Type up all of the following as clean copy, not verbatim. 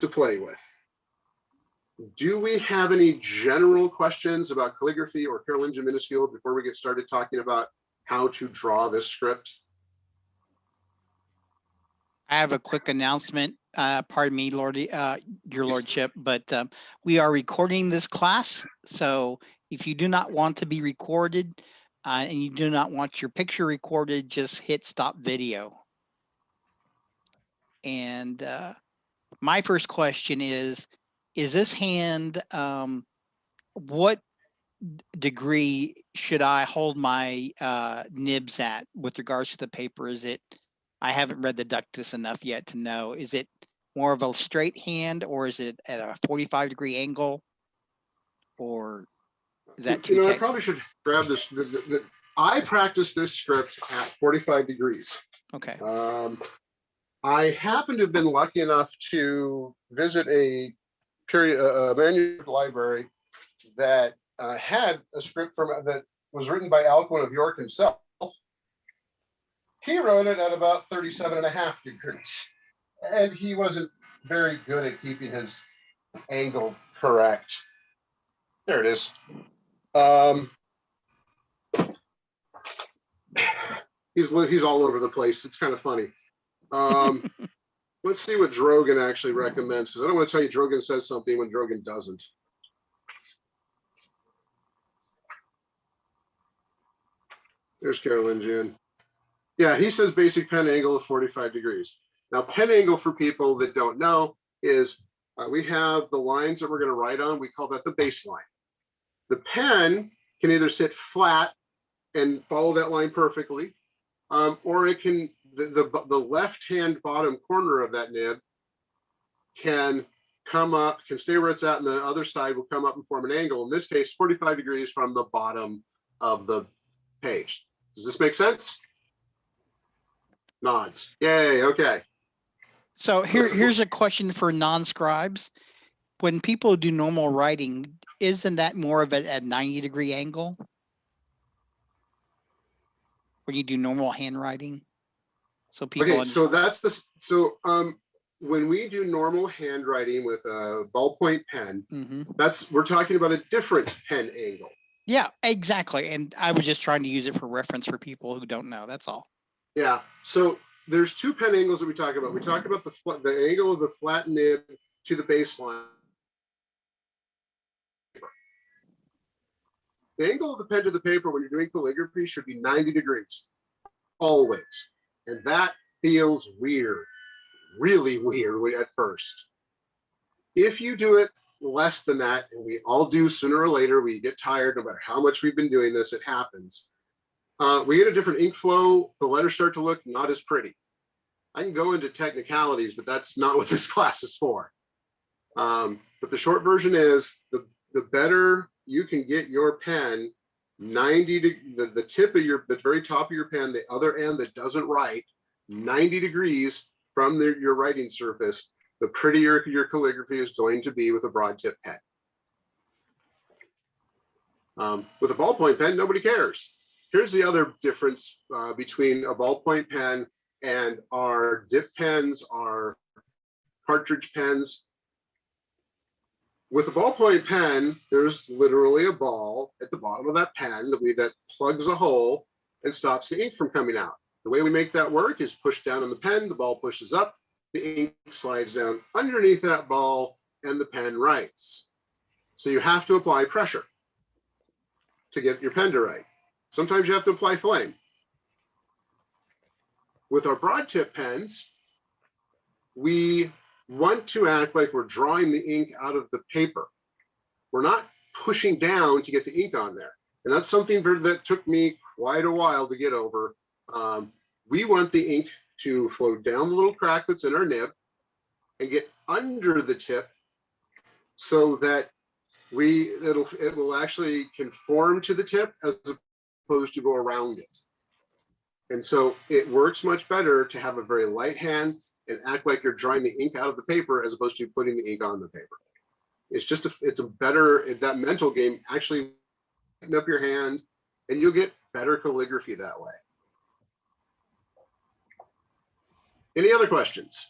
to play with. Do we have any general questions about calligraphy or Carolingian minuscule before we get started talking about how to draw this script? I have a quick announcement. Pardon me, your lordship, but we are recording this class. So if you do not want to be recorded and you do not want your picture recorded, just hit stop video. And my first question is this hand, what degree should I hold my nibs at with regards to the paper? Is it, I haven't read the ductus enough yet to know, is it more of a straight hand or is it at a 45-degree angle? Or is that too technical? I probably should grab this. I practice this script at 45 degrees. Okay. I happen to have been lucky enough to visit a manuscript library that had a script that was written by Alcuin of York himself. He wrote it at about 37.5 degrees. And he wasn't very good at keeping his angle correct. There it is. He's all over the place. It's kind of funny. Let's see what Drogan actually recommends, because I don't want to tell you Drogan says something when Drogan doesn't. There's Carolingian. Yeah, he says basic pen angle of 45 degrees. Now, pen angle, for people that don't know, is we have the lines that we're going to write on. We call that the baseline. The pen can either sit flat and follow that line perfectly, or it can, the left-hand bottom corner of that nib can come up, can stay where it's at, and the other side will come up and form an angle. In this case, 45 degrees from the bottom of the page. Does this make sense? Nods. Yay, okay. So here's a question for non-scribes. When people do normal writing, isn't that more of a 90-degree angle? When you do normal handwriting? So people so that's the, when we do normal handwriting with a ballpoint pen, we're talking about a different pen angle. Yeah, exactly. And I was just trying to use it for reference for people who don't know. That's all. Yeah. So there's two pen angles that we talk about. We talk about the angle of the flat nib to the baseline. The angle of the pen to the paper when you're doing calligraphy should be 90 degrees, always. And that feels weird, really weird at first. If you do it less than that, and we all do sooner or later, we get tired, no matter how much we've been doing this, it happens. We get a different ink flow, the letters start to look not as pretty. I can go into technicalities, but that's not what this class is for. But the short version is the better you can get your pen 90 to the tip of the very top of your pen, the other end that doesn't write, 90 degrees from your writing surface, the prettier your calligraphy is going to be with a broad tip pen. With a ballpoint pen, nobody cares. Here's the other difference between a ballpoint pen and our dip pens, our cartridge pens. With a ballpoint pen, there's literally a ball at the bottom of that pen that plugs a hole and stops the ink from coming out. The way we make that work is push down on the pen, the ball pushes up, the ink slides down underneath that ball, and the pen writes. So you have to apply pressure to get your pen to write. Sometimes you have to apply flame. With our broad tip pens, we want to act like we're drawing the ink out of the paper. We're not pushing down to get the ink on there. And that's something that took me quite a while to get over. We want the ink to flow down the little crack that's in our nib and get under the tip so that it will actually conform to the tip as opposed to go around it. And so it works much better to have a very light hand and act like you're drawing the ink out of the paper as opposed to putting the ink on the paper. It's just it's a better, that mental game, actually lighten up your hand and you'll get better calligraphy that way. Any other questions?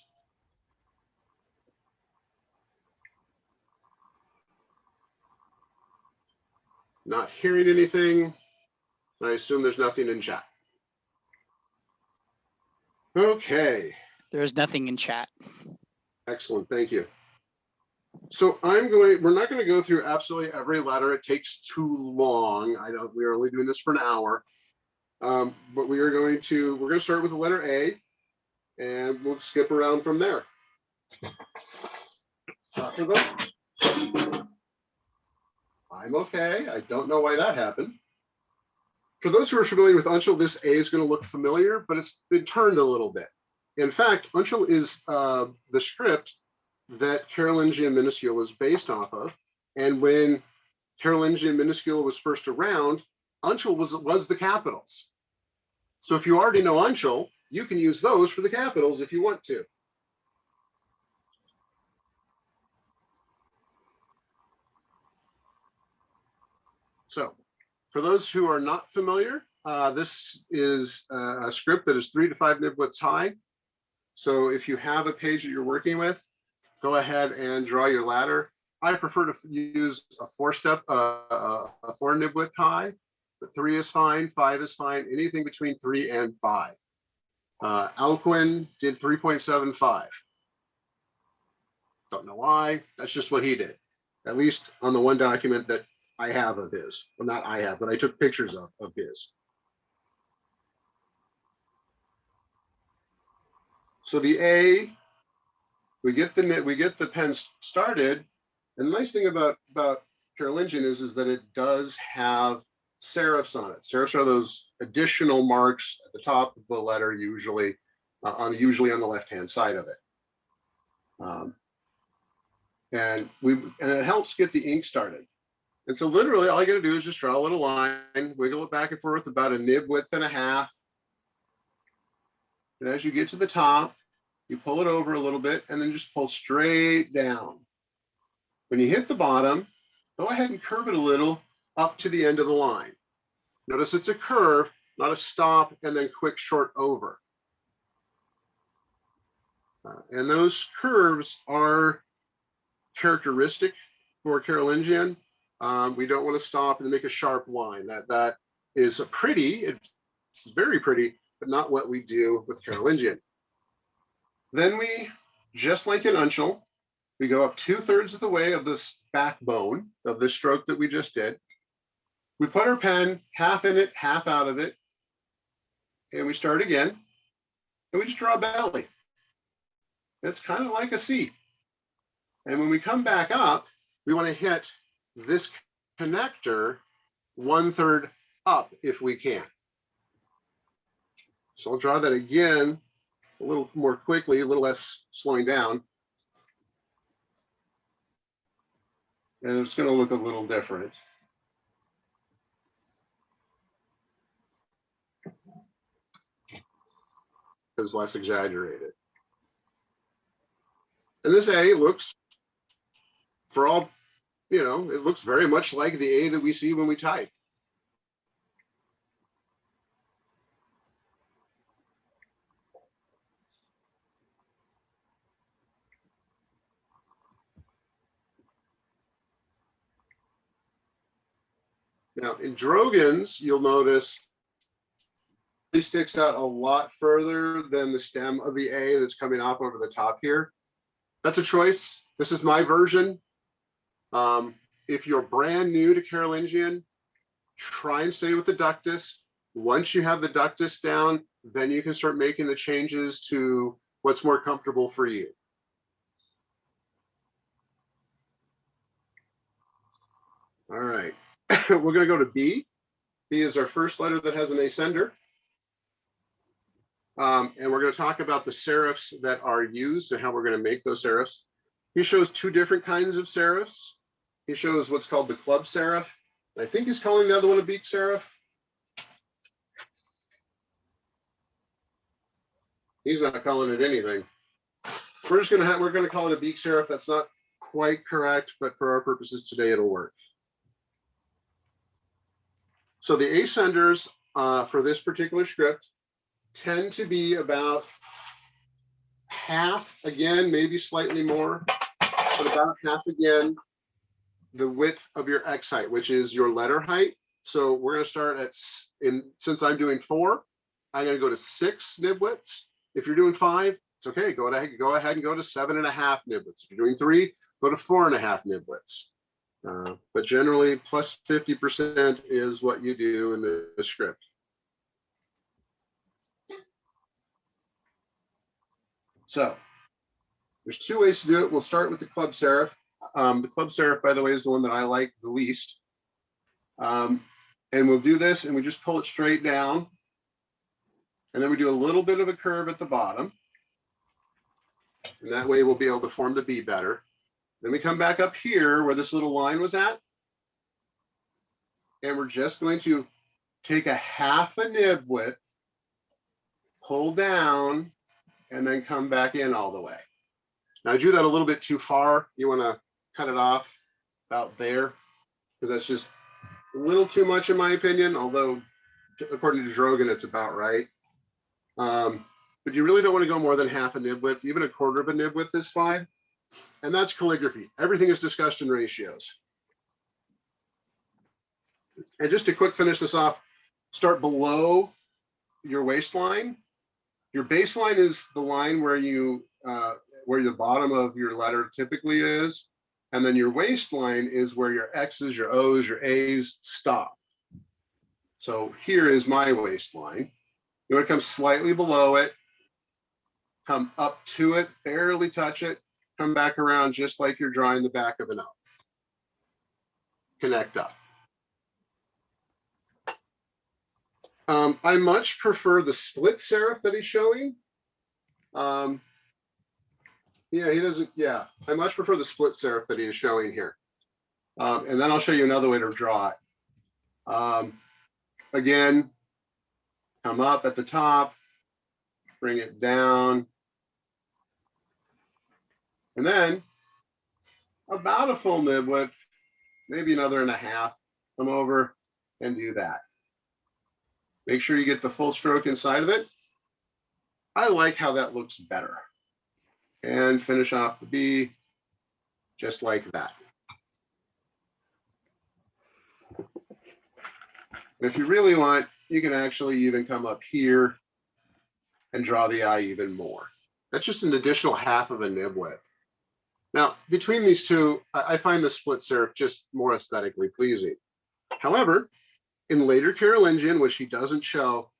Not hearing anything. I assume there's nothing in chat. Okay. There's nothing in chat. Excellent, thank you. So we're not going to go through absolutely every letter. It takes too long. We're only doing this for an hour. But we're going to start with the letter A, and we'll skip around from there. For those, I'm okay. I don't know why that happened. For those who are familiar with Uncial, this A is going to look familiar, but it's been turned a little bit. In fact, Uncial is the script that Carolingian Minuscule is based off of. And when Carolingian Minuscule was first around, Uncial was the capitals. So if you already know Uncial, you can use those for the capitals if you want to. So for those who are not familiar, this is a script that is 3 to 5 nib-widths high. So if you have a page that you're working with, go ahead and draw your ladder. I prefer to use a 4-step, a 4 nib-width high, but 3 is fine, 5 is fine, anything between 3 and 5. Alcuin did 3.75. Don't know why, that's just what he did. At least on the one document that I have of his. Well, not I have, but I took pictures of his. So the A, we get the pen started, and the nice thing about Carolingian is that it does have serifs on it. Serifs are those additional marks at the top of the letter, usually on the left-hand side of it. And it helps get the ink started. And so literally all I got to do is just draw a little line, wiggle it back and forth about a nib width and a half. And as you get to the top, you pull it over a little bit and then just pull straight down. When you hit the bottom, go ahead and curve it a little up to the end of the line. Notice it's a curve, not a stop and then quick short over. And those curves are characteristic for Carolingian. We don't want to stop and make a sharp line. That is pretty, it's very pretty, but not what we do with Carolingian. Then we, just like in Uncial, we go up 2/3 of the way of this backbone of this stroke that we just did. We put our pen half in it, half out of it, and we start again, and we just draw a belly. It's kind of like a C. And when we come back up, we want to hit this connector 1/3 up if we can. So I'll draw that again a little more quickly, a little less slowing down. And it's going to look a little different. It's less exaggerated. And this A looks, for all, it looks very much like the A that we see when we type. Now in Drogan's, you'll notice it sticks out a lot further than the stem of the A that's coming off over the top here. That's a choice. This is my version. If you're brand new to Carolingian, try and stay with the ductus. Once you have the ductus down, then you can start making the changes to what's more comfortable for you. All right, we're going to go to B. B is our first letter that has an ascender. And we're going to talk about the serifs that are used and how we're going to make those serifs. He shows 2 different kinds of serifs. He shows what's called the club serif. I think he's calling the other one a beak serif. He's not calling it anything. We're going to call it a beak serif. That's not quite correct, but for our purposes today, it'll work. So the ascenders for this particular script tend to be about half, again, maybe slightly more, but about half again the width of your X height, which is your letter height. So we're going to start at, since I'm doing 4, I'm going to go to 6 nib widths. If you're doing 5, it's okay. Go ahead and go to 7.5 nib widths. If you're doing 3, go to 4.5 nib widths. But generally, plus 50% is what you do in the script. So there's 2 ways to do it. We'll start with the club serif. The club serif, by the way, is the one that I like the least. And we'll do this, and we just pull it straight down. And then we do a little bit of a curve at the bottom. And that way we'll be able to form the B better. Then we come back up here where this little line was at. And we're just going to take a 1/2 nib width, pull down, and then come back in all the way. Now I drew that a little bit too far. You want to cut it off about there, because that's just a little too much in my opinion, although according to Drogan, it's about right. But you really don't want to go more than 1/2 nib width. Even a 1/4 nib width is fine. And that's calligraphy. Everything is discussed in ratios. And just to quick finish this off, start below your waistline. Your baseline is the line where where the bottom of your letter typically is. And then your waistline is where your X's, your O's, your A's stop. So here is my waistline. You want to come slightly below it, come up to it, barely touch it, come back around just like you're drawing the back of an O. Connect up. I much prefer the split serif that he's showing. Yeah, he doesn't. Yeah, I much prefer the split serif that he is showing here. And then I'll show you another way to draw it. Again, come up at the top, bring it down, and then about a full nib width, maybe another 1/2, come over and do that. Make sure you get the full stroke inside of it. I like how that looks better. And finish off the B just like that. If you really want, you can actually even come up here and draw the I even more. That's just an additional 1/2 nib width. Now, between these two, I find the split serif just more aesthetically pleasing. However, in later Carolingian, which he doesn't show,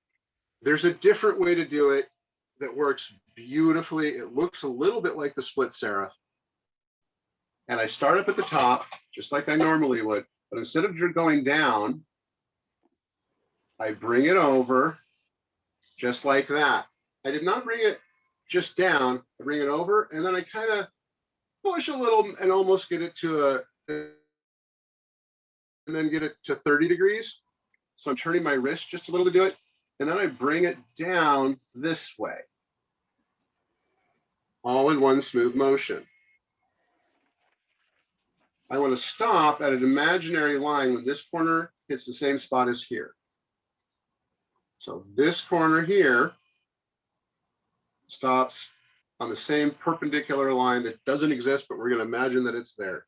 there's a different way to do it that works beautifully. It looks a little bit like the split serif. And I start up at the top, just like I normally would, but instead of going down, I bring it over just like that. I did not bring it just down, I bring it over, and then I kind of push a little and almost get it to and then get it to 30 degrees. So I'm turning my wrist just a little to do it. And then I bring it down this way, all in one smooth motion. I want to stop at an imaginary line when this corner hits the same spot as here. So this corner here stops on the same perpendicular line that doesn't exist, but we're going to imagine that it's there.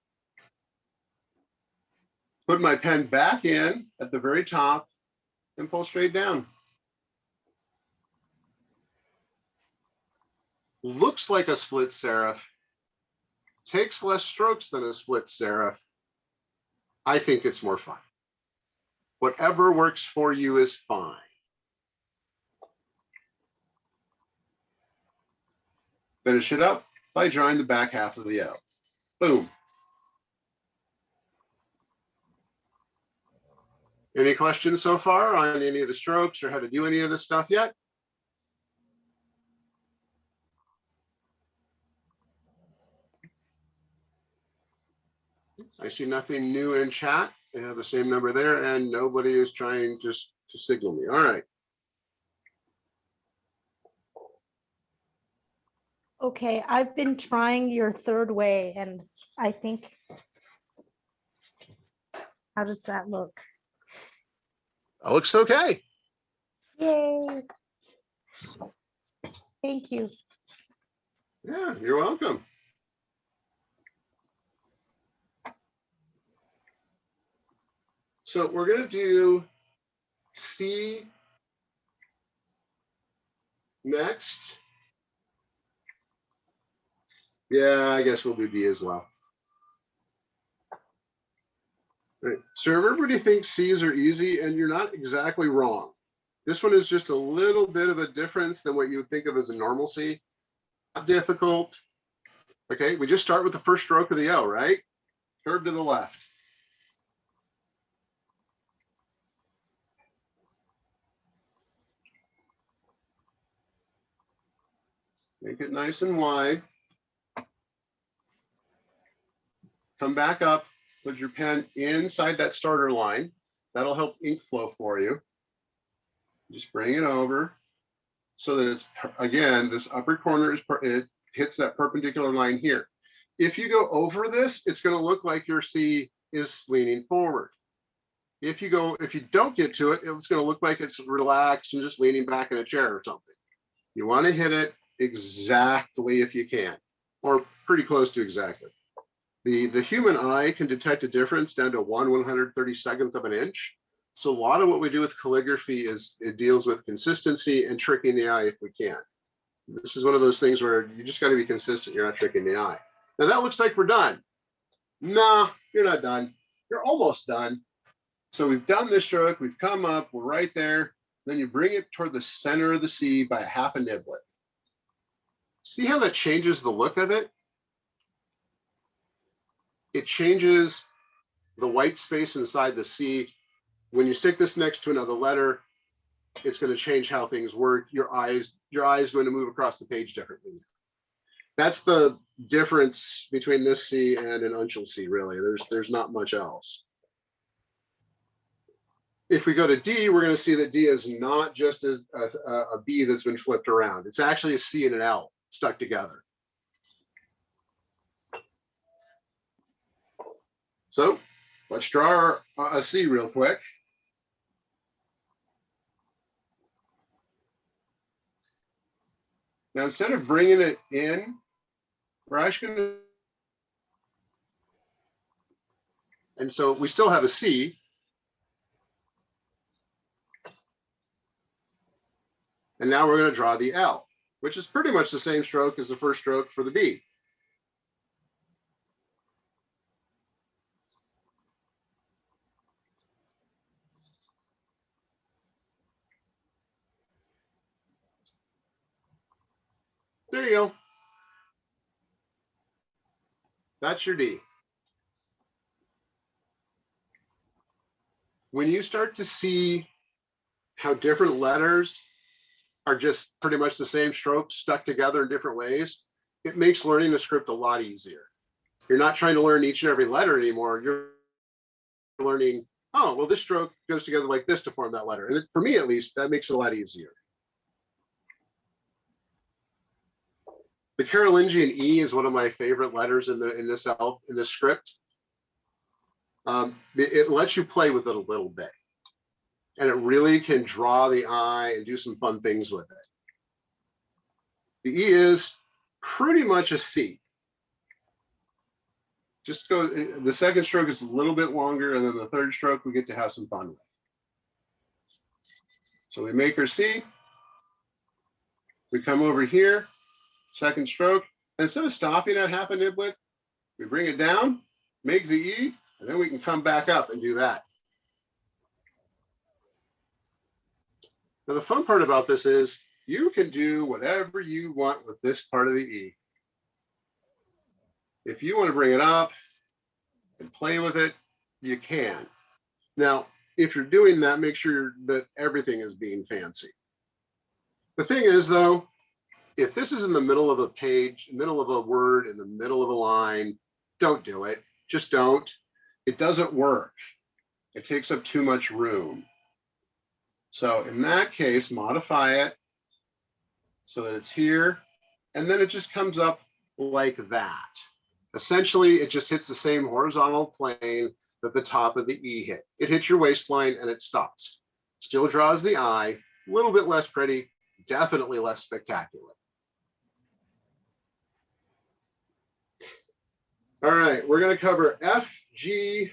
Put my pen back in at the very top and pull straight down. Looks like a split serif, takes less strokes than a split serif. I think it's more fun. Whatever works for you is fine. Finish it up by drawing the back half of the O. Boom. Any questions so far on any of the strokes or how to do any of this stuff yet? I see nothing new in chat. They have the same number there and nobody is trying to signal me. All right. Okay, I've been trying your third way and I think, how does that look? That looks okay. Yay. Thank you. Yeah, you're welcome. So we're going to do C next. Yeah, I guess we'll do D as well. Right. So everybody thinks C's are easy, and you're not exactly wrong. This one is just a little bit of a difference than what you would think of as a normal C. Not difficult. Okay, we just start with the first stroke of the L, right? Curve to the left. Make it nice and wide. Come back up, put your pen inside that starter line. That'll help ink flow for you. Just bring it over so that it's, again, this upper corner is, it hits that perpendicular line here. If you go over this, it's going to look like your C is leaning forward. If you don't get to it, it's going to look like it's relaxed and just leaning back in a chair or something. You want to hit it exactly if you can, or pretty close to exactly. The human eye can detect a difference down to 1/132nd of an inch. So a lot of what we do with calligraphy is it deals with consistency and tricking the eye if we can. This is one of those things where you just got to be consistent. You're not tricking the eye. Now that looks like we're done. No, you're not done. You're almost done. So we've done this stroke. We've come up. We're right there. Then you bring it toward the center of the C by a half a niblet. See how that changes the look of it? It changes the white space inside the C. When you stick this next to another letter, it's going to change how things work. Your eye is going to move across the page differently. That's the difference between this C and an uncial C, really. There's not much else. If we go to D, we're going to see that D is not just a B that's been flipped around. It's actually a C and an L stuck together. So let's draw a C real quick. Now, instead of bringing it in, we're actually going to, and so we still have a C. And now we're going to draw the L, which is pretty much the same stroke as the first stroke for the B. There you go. That's your D. When you start to see how different letters are just pretty much the same stroke stuck together in different ways, it makes learning the script a lot easier. You're not trying to learn each and every letter anymore. You're learning, oh, well, this stroke goes together like this to form that letter. And for me, at least, that makes it a lot easier. The Carolingian E is one of my favorite letters in this script. It lets you play with it a little bit, and it really can draw the eye and do some fun things with it. The E is pretty much a C. Just go. The second stroke is a little bit longer, and then the third stroke we get to have some fun with. So we make our C. We come over here. Second stroke, and instead of stopping at half a niblet, we bring it down, make the E, and then we can come back up and do that. Now, the fun part about this is you can do whatever you want with this part of the E. If you want to bring it up and play with it, you can. Now, if you're doing that, make sure that everything is being fancy. The thing is, though, if this is in the middle of a page, middle of a word, in the middle of a line, don't do it. Just don't. It doesn't work. It takes up too much room. So in that case, modify it so that it's here, and then it just comes up like that. Essentially, it just hits the same horizontal plane that the top of the E hit. It hits your waistline and it stops. Still draws the eye, a little bit less pretty, definitely less spectacular. All right, we're going to cover F, G,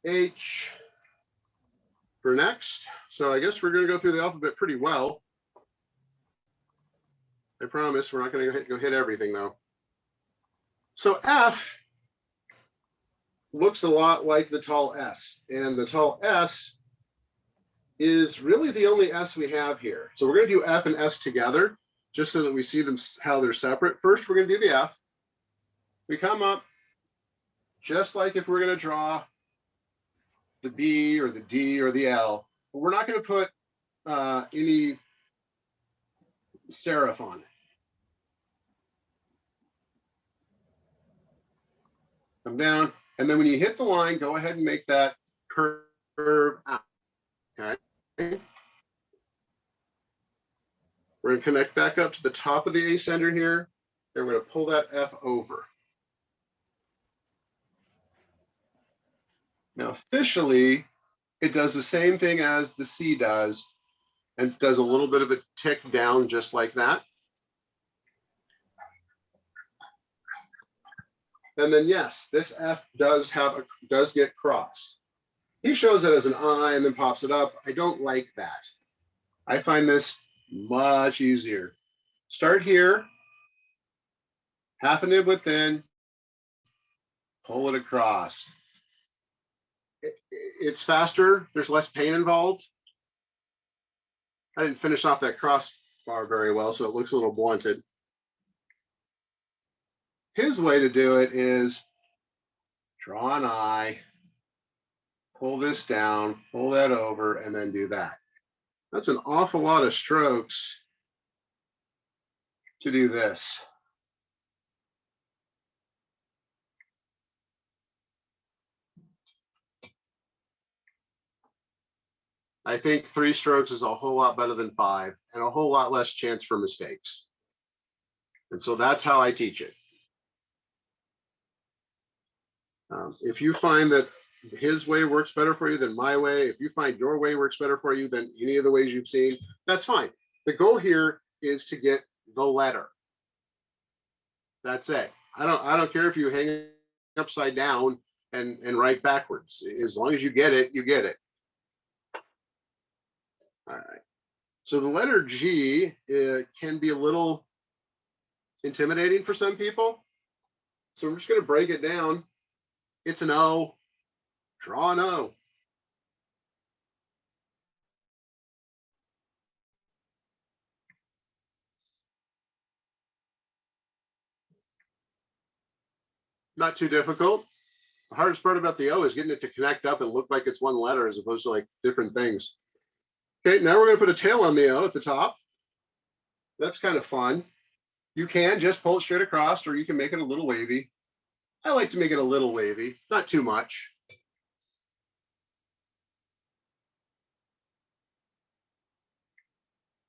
H for next. So I guess we're going to go through the alphabet pretty well. I promise we're not going to go hit everything though. So F looks a lot like the tall S, and the tall S is really the only S we have here. So we're going to do F and S together just so that we see them how they're separate. First, we're going to do the F. We come up just like if we're going to draw the B or the D or the L, but we're not going to put any serif on it. Come down, and then when you hit the line, go ahead and make that curve out. Okay. We're going to connect back up to the top of the ascender here, and we're going to pull that F over. Now, officially, it does the same thing as the C does, and does a little bit of a tick down just like that. And then yes, this F does get crossed. He shows it as an I and then pops it up. I don't like that. I find this much easier. Start here, half a nib within, pull it across. It's faster. There's less pain involved. I didn't finish off that crossbar very well, so it looks a little blunted. His way to do it is draw an eye, pull this down, pull that over, and then do that. That's an awful lot of strokes to do this. I think 3 strokes is a whole lot better than 5 and a whole lot less chance for mistakes. And so that's how I teach it. If you find that his way works better for you than my way, if you find your way works better for you than any of the ways you've seen, that's fine. The goal here is to get the letter. That's it. I don't care if you hang it upside down and write backwards. As long as you get it, you get it. All right. So the letter G can be a little intimidating for some people. So I'm just going to break it down. It's an O. Draw an O. Not too difficult. The hardest part about the O is getting it to connect up and look like it's one letter as opposed to like different things. Okay, now we're going to put a tail on the O at the top. That's kind of fun. You can just pull it straight across, or you can make it a little wavy. I like to make it a little wavy, not too much.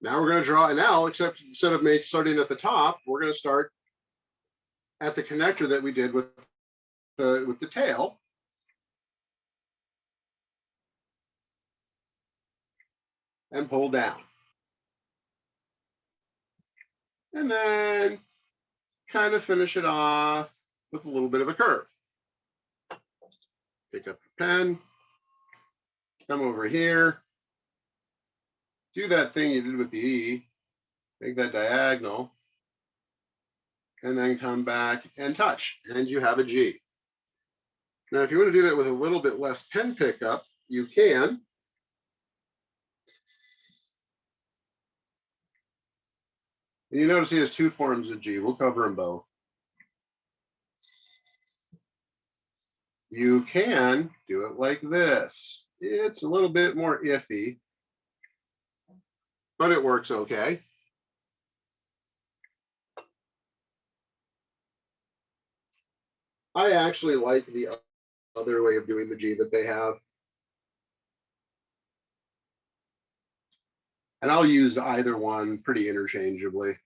Now we're going to draw an L, except instead of starting at the top, we're going to start at the connector that we did with the tail. And pull down. And then kind of finish it off with a little bit of a curve. Pick up your pen, come over here, do that thing you did with the E, make that diagonal, and then come back and touch, and you have a G. Now, if you want to do that with a little bit less pen pickup, you can. And you notice he has 2 forms of G. We'll cover them both. You can do it like this. It's a little bit more iffy, but it works okay. I actually like the other way of doing the G that they have. And I'll use either one pretty interchangeably.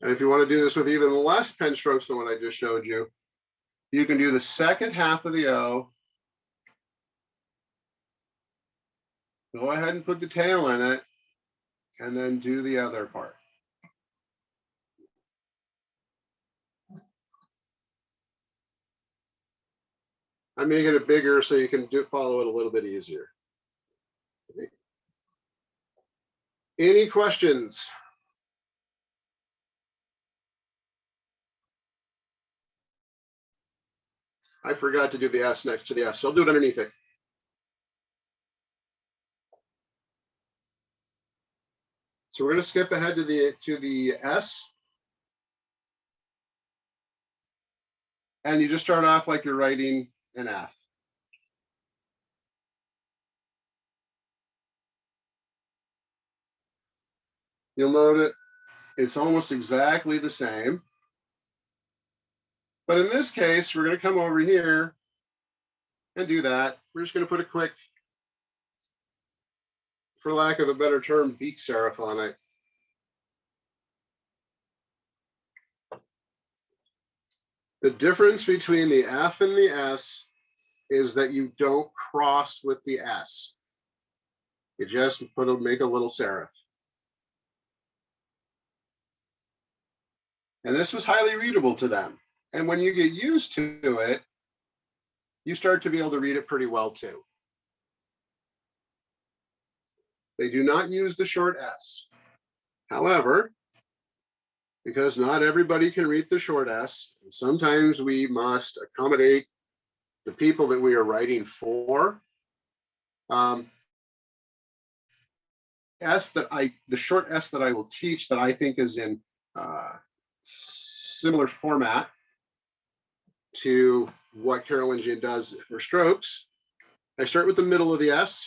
And if you want to do this with even less pen strokes than what I just showed you, You can do the second half of the O. Go ahead and put the tail in it, and then do the other part. I'm making it bigger so you can follow it a little bit easier. Any questions? I forgot to do the S next to the S, so I'll do it underneath it. So we're going to skip ahead to the S. And you just start off like you're writing an F. You'll note it's almost exactly the same. But in this case, we're going to come over here and do that. We're just going to put a quick, for lack of a better term, beak serif on it. The difference between the F and the S is that you don't cross with the S. You just make a little serif. And this was highly readable to them. And when you get used to it, you start to be able to read it pretty well too. They do not use the short S. However, because not everybody can read the short S, sometimes we must accommodate the people that we are writing for. The short S that I will teach that I think is in similar format to what Carolingian does for strokes. I start with the middle of the S.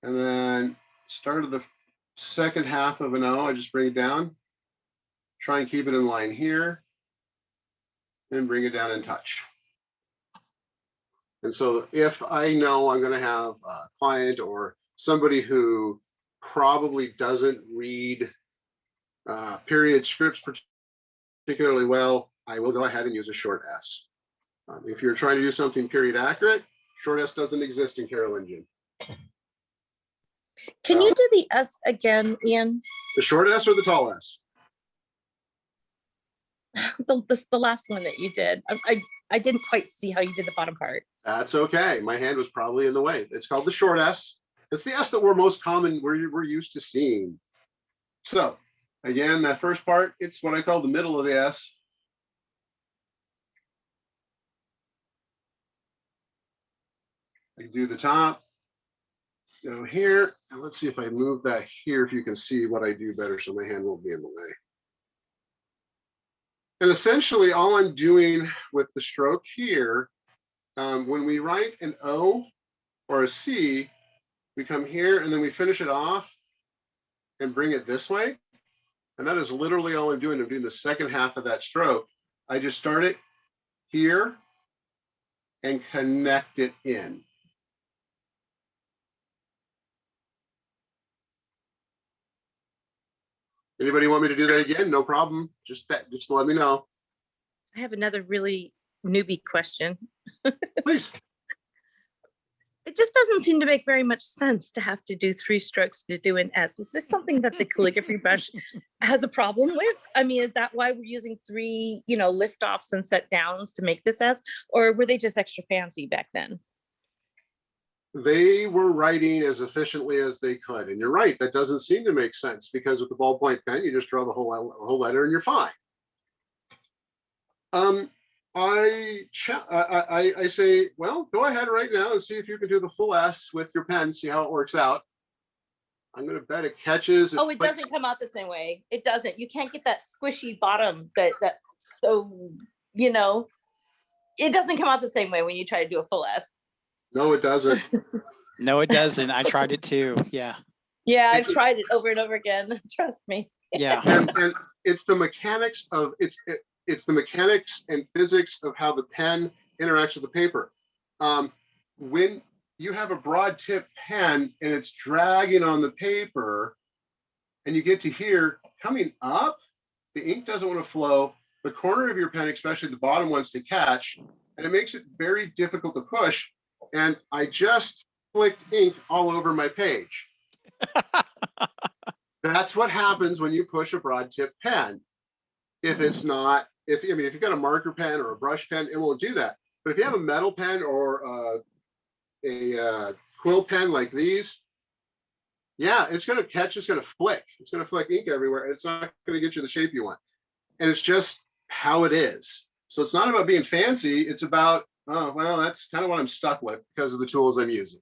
And then start of the second half of an O, I just bring it down. Try and keep it in line here. And bring it down in touch. And so if I know I'm going to have a client or somebody who probably doesn't read period scripts particularly well, I will go ahead and use a short S. If you're trying to do something period accurate, short S doesn't exist in Carolingian. Can you do the S again, Ian? The short S or the tall S? The last one that you did. I didn't quite see how you did the bottom part. That's okay. My hand was probably in the way. It's called the short S. It's the S that we're most common, we're used to seeing. So again, that first part, it's what I call the middle of the S. I do the top, go here, and let's see if I move that here, if you can see what I do better so my hand won't be in the way. And essentially all I'm doing with the stroke here, when we write an O or a C, we come here and then we finish it off and bring it this way. And that is literally all I'm doing. I'm doing the second half of that stroke. I just start it here and connect it in. Anybody want me to do that again? No problem. Just let me know. I have another really newbie question. Please. It just doesn't seem to make very much sense to have to do 3 strokes to do an S. Is this something that the calligraphy brush has a problem with? I mean, is that why we're using 3, lift offs and set downs to make this S? Or were they just extra fancy back then? They were writing as efficiently as they could. And you're right, that doesn't seem to make sense because with the ballpoint pen, you just draw the whole letter and you're fine. I say, well, go ahead right now and see if you can do the full S with your pen, see how it works out. I'm going to bet it catches. It doesn't come out the same way. It doesn't. You can't get that squishy bottom so, it doesn't come out the same way when you try to do a full S. No, it doesn't. No, it doesn't. I tried it too. Yeah. Yeah, I've tried it over and over again. Trust me. Yeah. And it's the mechanics of it's the mechanics and physics of how the pen interacts with the paper. When you have a broad tip pen and it's dragging on the paper and you get to here coming up, the ink doesn't want to flow. The corner of your pen, especially the bottom, wants to catch, and it makes it very difficult to push. And I just flicked ink all over my page. That's what happens when you push a broad tip pen. If it's not, if you've got a marker pen or a brush pen, it won't do that. But if you have a metal pen or a quill pen like these, yeah, it's going to catch, it's going to flick. It's going to flick ink everywhere. And it's not going to get you the shape you want. And it's just how it is. So it's not about being fancy. It's about, oh, well, that's kind of what I'm stuck with because of the tools I'm using.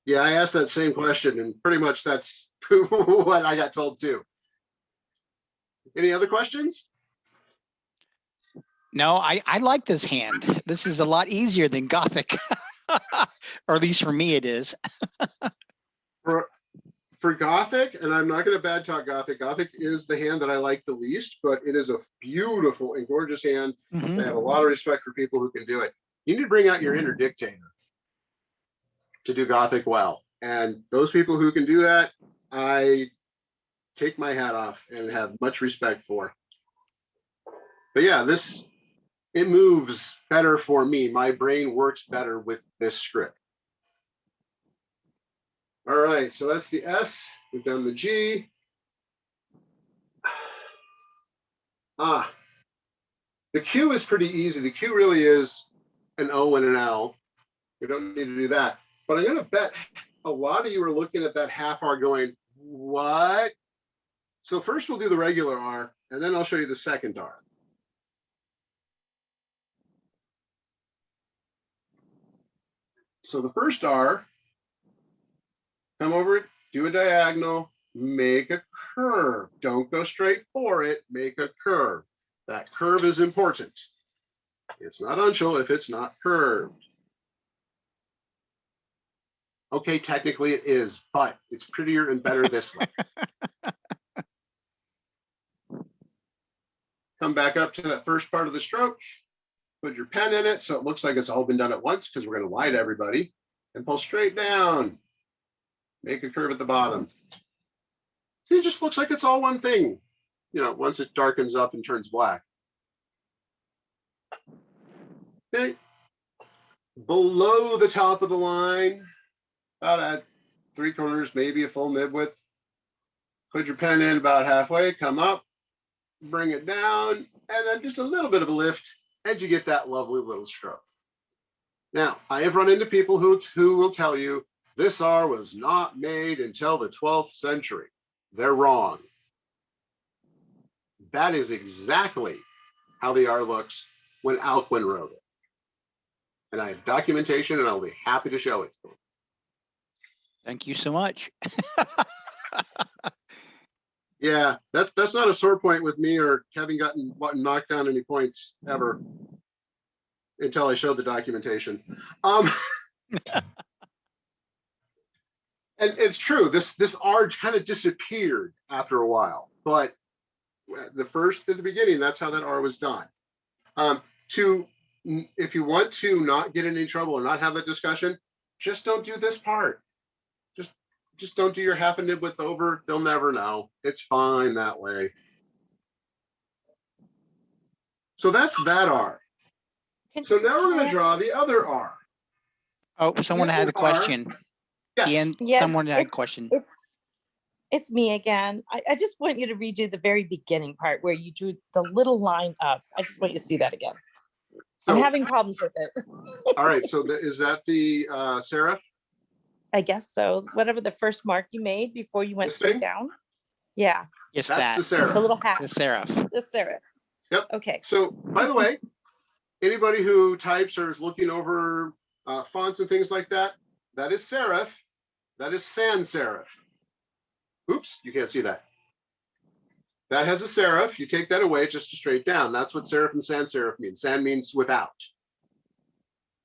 Yeah, I asked that same question, and pretty much that's what I got told too. Any other questions? No, I like this hand. This is a lot easier than Gothic, or at least for me it is. For Gothic, and I'm not going to bad talk Gothic. Gothic is the hand that I like the least, but it is a beautiful and gorgeous hand. Mhm. I have a lot of respect for people who can do it. You need to bring out your inner dictator to do Gothic well. And those people who can do that, I take my hat off and have much respect for. But yeah, it moves better for me. My brain works better with this script. All right, so that's the S. We've done the G. The Q is pretty easy. The Q really is an O and an L. We don't need to do that. But I'm going to bet a lot of you are looking at that half R going, what? So first we'll do the regular R, and then I'll show you the second R. So the first R, come over it, do a diagonal, make a curve. Don't go straight for it, make a curve. That curve is important. It's not uncial if it's not curved. Okay, technically it is, but it's prettier and better this way. Come back up to that first part of the stroke, put your pen in it so it looks like it's all been done at once, because we're going to lie to everybody, and pull straight down. Make a curve at the bottom. See, it just looks like it's all one thing, once it darkens up and turns black. Okay. Below the top of the line, about at 3/4, maybe a full nib width. Put your pen in about halfway, come up, bring it down, and then just a little bit of a lift, and you get that lovely little stroke. Now, I have run into people who will tell you this R was not made until the 12th century. They're wrong. That is exactly how the R looks when Alcuin wrote it. And I have documentation, and I'll be happy to show it to you. Thank you so much. Yeah, that's not a sore point with me or having gotten knocked down any points ever until I showed the documentation. And it's true, this R kind of disappeared after a while, but at the beginning, that's how that R was done. If you want to not get in any trouble or not have that discussion, just don't do this part. Just don't do your half a nib width over. They'll never know. It's fine that way. So that's that R. So now we're going to draw the other R. Oh, someone had a question. Yes. Ian, Yes, someone had a it's- question. It's me again. I just want you to redo the very beginning part where you drew the little line up. I just want you to see that again. I'm So, having problems with it. all right. So is that the serif? I guess so. Whatever the first mark you made before you went This straight thing? down. Yeah, Yes, That's that. the the serif. little hat, The serif. the serif. Yep. Okay. So, by the way, anybody who types or is looking over fonts and things like that, that is serif. That is sans serif. Oops, you can't see that. That has a serif. You take that away, it's just a straight down. That's what serif and sans serif means. Sans means without.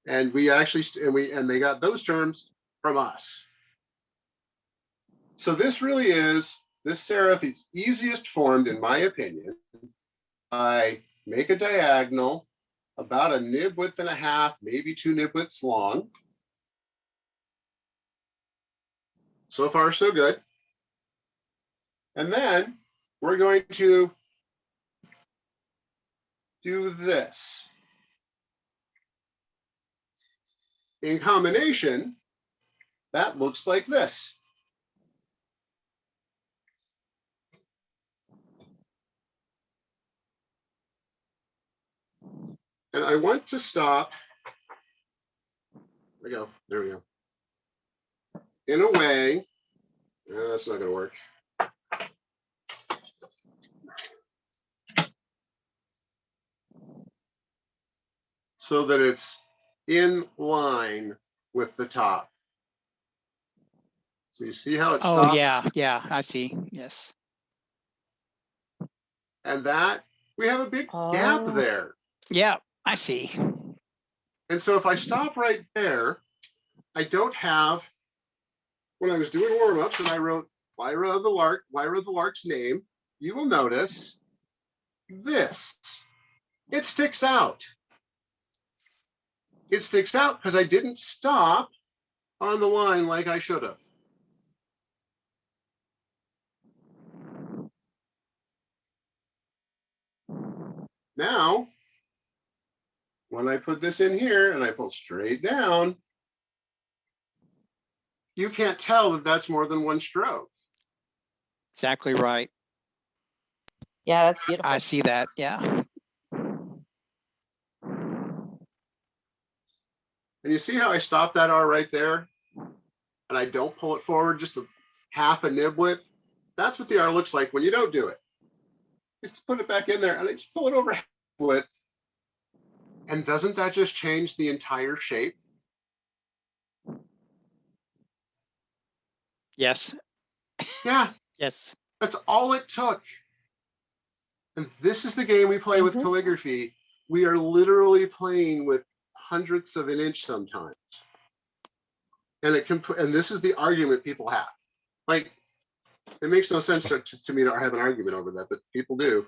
And we actually, and they got those terms from us. So this really is, this serif is easiest formed, in my opinion. I make a diagonal about a nib width and a half, maybe 2 nib widths long. So far, so good. And then we're going to do this. In combination, that looks like this. And I want to stop. There we go. There we go. In a way, that's not going to work. So that it's in line with the top. So you see how it Oh, stops? yeah, I see. Yes. And that, we have a big gap Oh. there. Yeah, I see. And so if I stop right there, I don't have, when I was doing warm-ups and I wrote Lyra of the Lark's name, you will notice this. It sticks out. It sticks out because I didn't stop on the line like I should have. Now, when I put this in here and I pull straight down, you can't tell that that's more than one stroke. Exactly right. Yeah, that's beautiful. I see that. Yeah. And you see how I stop that R right there? And I don't pull it forward just a half a nib width. That's what the R looks like when you don't do it. Just put it back in there and I just pull it over half width. And doesn't that just change the entire shape? Yes. Yeah, Yes. that's all it took. And this is the game we play with Mhm. calligraphy. We are literally playing with hundredths of an inch sometimes. And it can, and this is the argument people have. Like, it makes no sense to me to have an argument over that, but people do.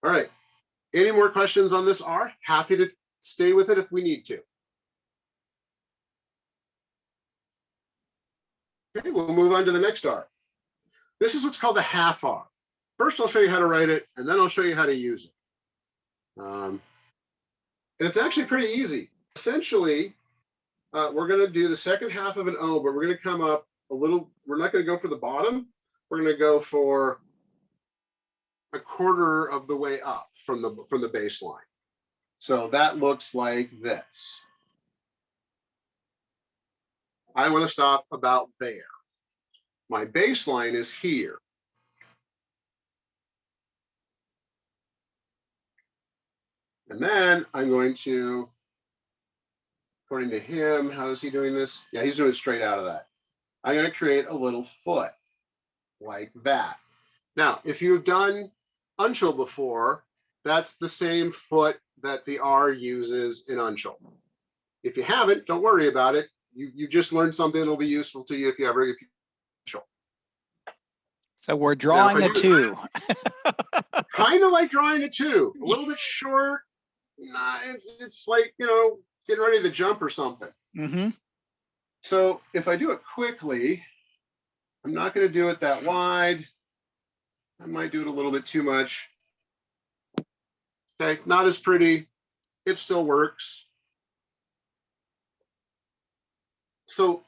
All right. Any more questions on this R? Happy to stay with it if we need to. Okay, we'll move on to the next R. This is what's called the half R. First, I'll show you how to write it, and then I'll show you how to use it. And it's actually pretty easy. Essentially, we're going to do the second half of an O, but we're going to come up a little. We're not going to go for the bottom. We're going to go for a quarter of the way up from the baseline. So that looks like this. I want to stop about there. My baseline is here. And then I'm going to, according to him, how is he doing this? Yeah, he's doing it straight out of that. I'm going to create a little foot like that. Now, if you've done uncial before, that's the same foot that the R uses in uncial. If you haven't, don't worry about it. You just learned something that'll be useful to you if you uncial. So we're drawing a 2. Kind of like drawing a 2, a little bit short. Nah, it's like, you know, getting ready to jump or something. Mm-hmm. So if I do it quickly, I'm not going to do it that wide. I might do it a little bit too much. Okay, not as pretty. It still works. So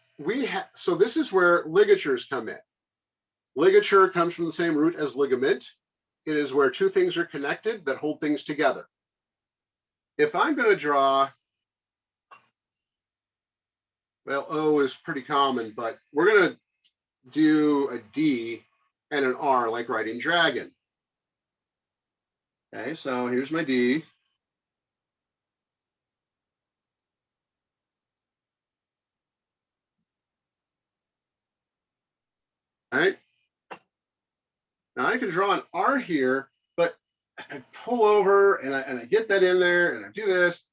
so this is where ligatures come in. Ligature comes from the same root as ligament. It is where two things are connected that hold things together. If I'm going to draw, well, O is pretty common, but we're going to do a D and an R like writing dragon. Okay, so here's my D. All right. Now I can draw an R here, but I pull over and I get that in there and I do this,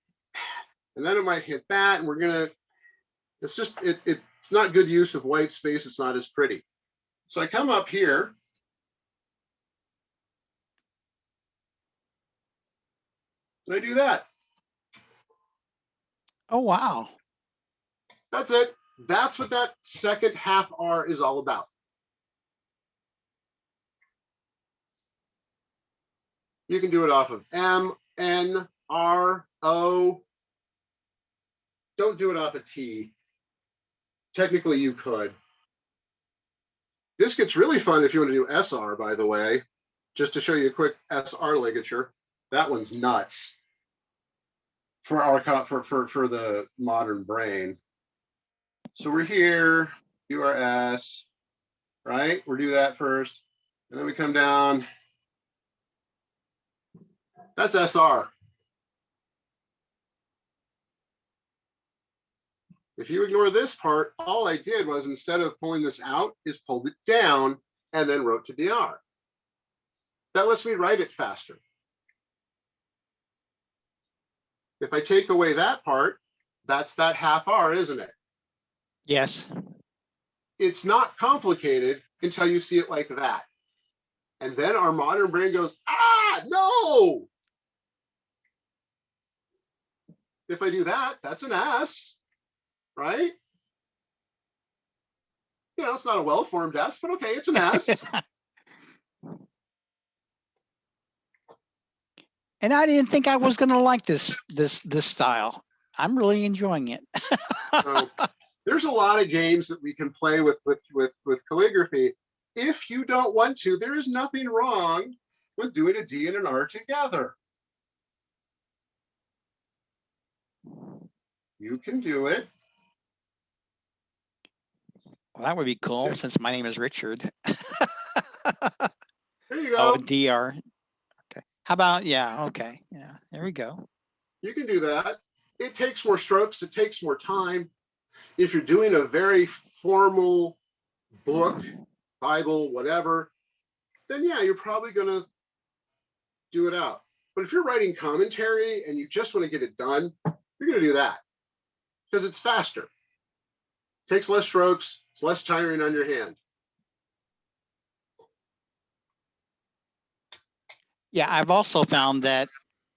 and then it might hit that, and we're gonna, it's just, it's not good use of white space. It's not as pretty. So I come up here. And I do that. Oh, wow. That's it. that's what that second half R is all about. You can do it off of M, N, R, O. Don't do it off of T. Technically, you could. This gets really fun if you want to do SR, by the way. Just to show you a quick SR ligature. That one's nuts for our for the modern brain. So we're here, URS, right? We'll do that first. And then we come down. That's SR. If you ignore this part, all I did was, instead of pulling this out, is pulled it down and then wrote to the R. That lets me write it faster. If I take away that part, that's that half R, isn't it? Yes. It's not complicated until you see it like that. And then our modern brain goes, ah, no. If I do that, that's an S, right? You know, it's not a well-formed S, but okay, it's an S. And I didn't think I was going to like this style. I'm really enjoying it. So there's a lot of games that we can play with calligraphy. If you don't want to, there is nothing wrong with doing a D and an R together. You can do it. Well, that would be cool since my name is Richard. There you go. Oh, DR. Okay. How about, yeah, okay. Yeah, there we go. You can do that. It takes more strokes. It takes more time. If you're doing a very formal book, Bible, whatever, then yeah, you're probably going to do it out. But if you're writing commentary and you just want to get it done, you're going to do that because it's faster. Takes less strokes. It's less tiring on your hand. Yeah, I've also found that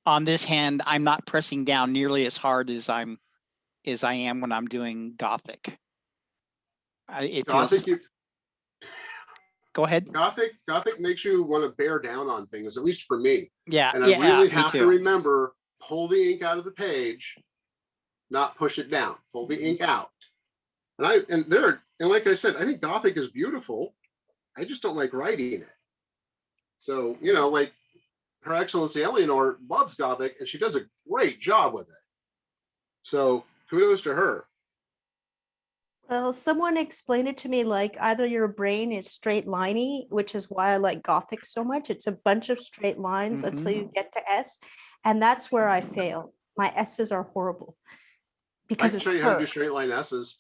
on this hand, I'm not pressing down nearly as hard as I am when I'm doing Gothic. Go ahead. Gothic makes you want to bear down on things, at least for me. Yeah, and I really have to remember, pull the ink out of the page, not push it down. Pull the ink out. And like I said, I think Gothic is beautiful. I just don't like writing it. So, you know, like Her Excellency Eleanor loves Gothic and she does a great job with it. So kudos to her. Well, someone explained it to me like either your brain is straight liney, which is why I like Gothic so much. It's a bunch of straight lines until you get to S. And that's where I fail. My S's are horrible. Because I can show you how to do straight line S's.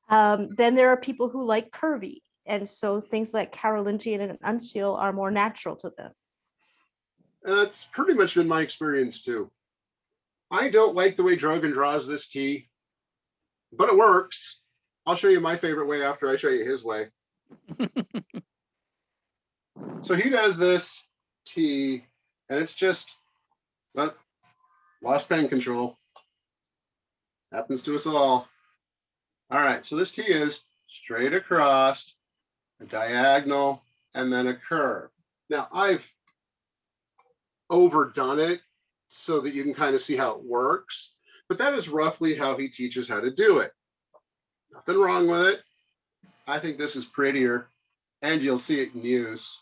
Then there are people who like curvy. And so things like Carolingian and Uncial are more natural to them. That's pretty much been my experience too. I don't like the way Drogan draws this T, but it works. I'll show you my favorite way after I show you his way. So he does this T, and it's just lost pen control. Happens to us all. All right, so this T is straight across, a diagonal, and then a curve. Now, I've overdone it so that you can kind of see how it works, but that is roughly how he teaches how to do it. Nothing wrong with it. I think this is prettier, and you'll see it in use.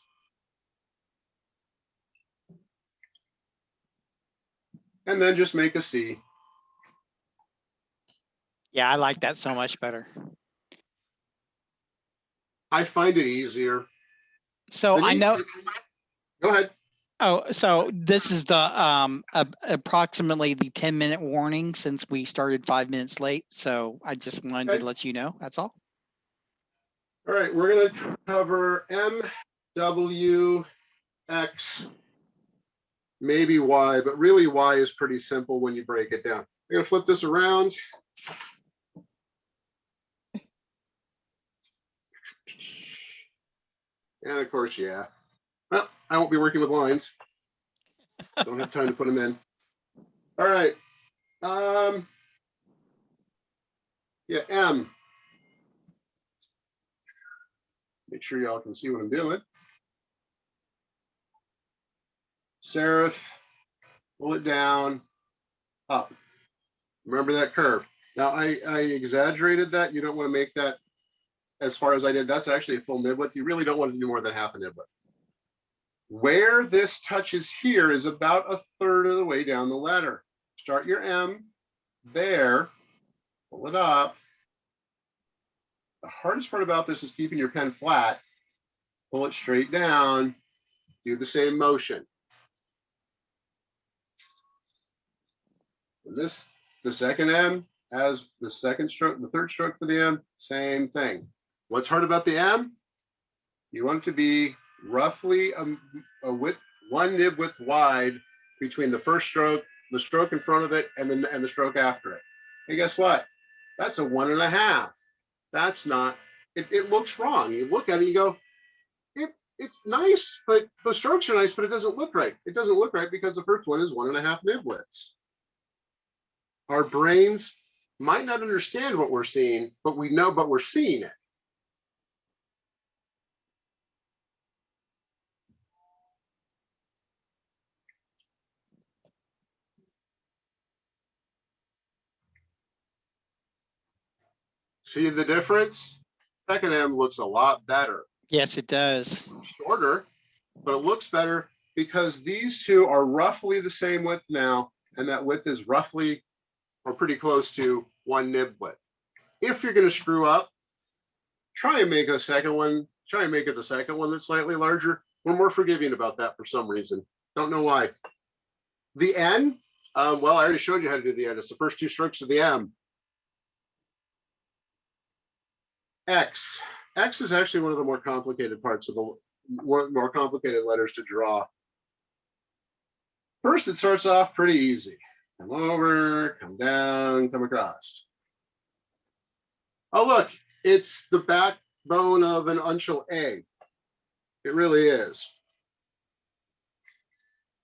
And then just make a C. Yeah, I like that so much better. I find it easier. So I know. Go ahead. Oh, so this is the approximately the 10-minute warning since we started 5 minutes late. So I just wanted to let you know. That's all. All right, we're going to cover M, W, X, maybe Y, but really Y is pretty simple when you break it down. I'm going to flip this around. And of course, yeah. Well, I won't be working with lines. Don't have time to put them in. All right. Yeah, M. Make sure y'all can see what I'm doing. Serif, pull it down, up. Remember that curve. Now I exaggerated that. You don't want to make that as far as I did. That's actually a full nib width. You really don't want to do more than half a nib width. Where this touches here is about a third of the way down the ladder. Start your M there, pull it up. The hardest part about this is keeping your pen flat. Pull it straight down, do the same motion. And this, the second M, as the second stroke, the third stroke for the M, same thing. What's hard about the M? You want it to be roughly a width, one nib width wide between the first stroke, the stroke in front of it, and the stroke after it. And guess what? That's a 1.5. That's not, it looks wrong. You look at it, you go, it's nice, but the strokes are nice, but it doesn't look right. It doesn't look right because the first one is 1.5 nib widths. Our brains might not understand what we're seeing, but we know, but we're seeing it. See the difference? Second M looks a lot better. Yes, it does. Shorter, but it looks better because these two are roughly the same width now, and that width is roughly or pretty close to one nib width. If you're going to screw up, try and make a second one. Try and make it the second one that's slightly larger. We're more forgiving about that for some reason. Don't know why. The N, well, I already showed you how to do the N. It's the first two strokes of the M. X. X is actually one of the more complicated parts of the more complicated letters to draw. First, it starts off pretty easy. Come over, come down, come across. Oh, look, it's the backbone of an uncial A. It really is.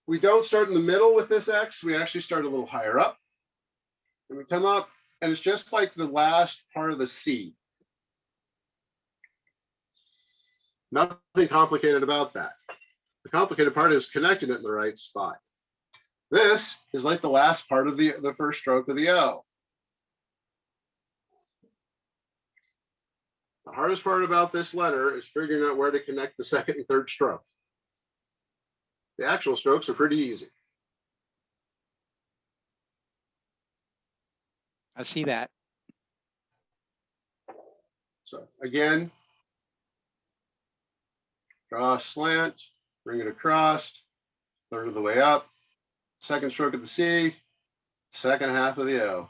We don't start in the middle with this X. We actually start a little higher up. And we come up, and it's just like the last part of the C. Nothing complicated about that. The complicated part is connecting it in the right spot. This is like the last part of the first stroke of the O. The hardest part about this letter is figuring out where to connect the second and third stroke. The actual strokes are pretty easy. I see that. So again, draw a slant, bring it across, third of the way up, second stroke of the C, second half of the O.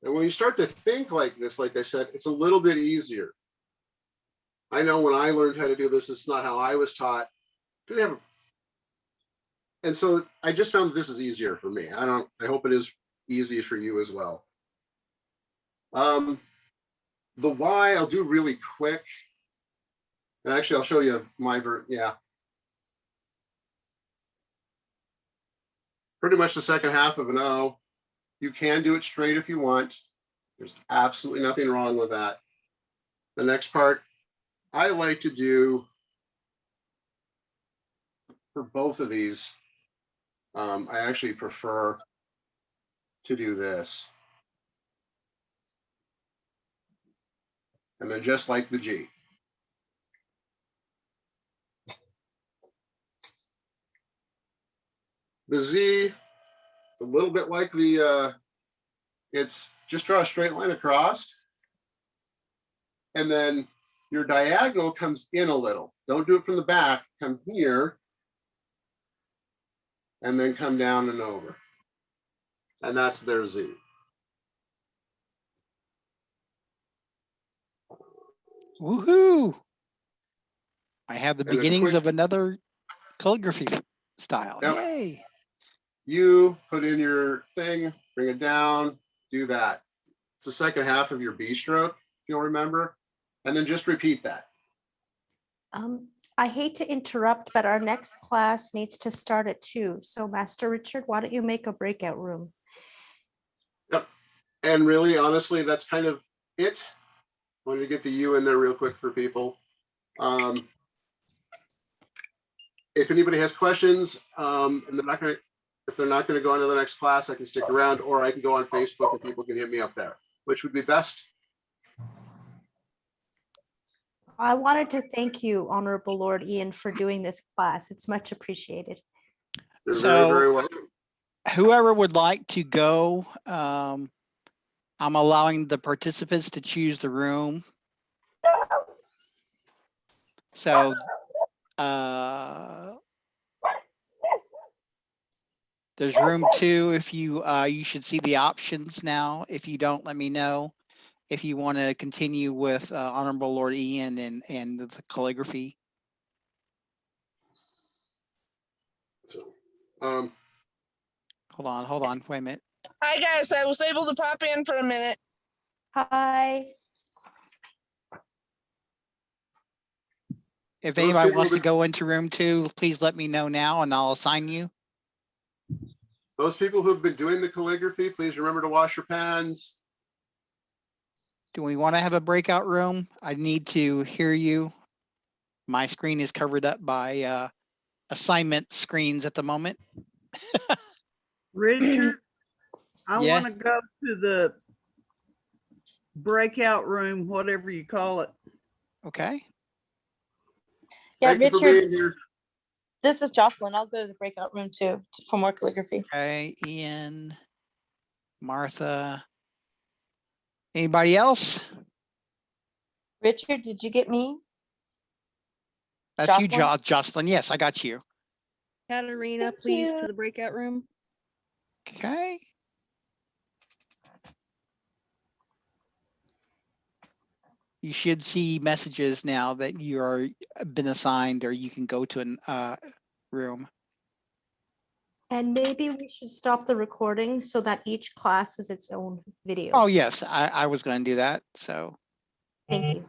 And when you start to think like this, like I said, it's a little bit easier. I know when I learned how to do this, it's not how I was taught. And so I just found that this is easier for me. I hope it is easy for you as well. The Y I'll do really quick. And actually, I'll show you my pretty much the second half of an O. You can do it straight if you want. There's absolutely nothing wrong with that. The next part, I like to do for both of these. I actually prefer to do this. And then just like the G. The Z, it's a little bit like the, it's just draw a straight line across. And then your diagonal comes in a little. Don't do it from the back, come here. And then come down and over. And that's their Z. Woohoo! I have the And a beginnings quick- of another calligraphy style. Yep. Yay! You put in your thing, bring it down, do that. It's the second half of your B stroke, if you'll remember. And then just repeat that. I hate to interrupt, but our next class needs to start at 2. So Master Richard, why don't you make a breakout room? Yep. And really, honestly, that's kind of it. Wanted to get the U in there real quick for people. If anybody has questions, and if they're not gonna go on to the next class, I can stick around, or I can go on Facebook and people can hit me up there. Which would be best? I wanted to thank you, Honorable Lord Ian, for doing this class. It's much appreciated. You're very, So- very welcome. Whoever would like to go, I'm allowing the participants to choose the room. So, there's room 2. If you, you should see the options now. If you don't, let me know. If you want to continue with Honorable Lord Ian and the calligraphy. So, Hold on, wait a minute. Hi guys, I was able to pop in for a minute. Hi. If Those anybody people wants to that- go into room 2, please let me know now and I'll assign you. those people who have been doing the calligraphy, please remember to wash your pans. Do we want to have a breakout room? I need to hear you. My screen is covered up by assignment screens at the moment. Richard, I Yeah. want to go to the breakout room, whatever you call it. Okay. Yeah, Thank you for Richard, being here. this is Jocelyn. I'll go to the breakout room too for more calligraphy. Okay, Ian, Martha. Anybody else? Richard, did you get me? That's you, Jocelyn? Jocelyn. Yes, I got you. Katarina, Thank please, you. to the breakout room. Okay. You should see messages now that you are been assigned or you can go to an room. And maybe we should stop the recording so that each class is its own video. Oh, yes, I was going to do that. So Thank you.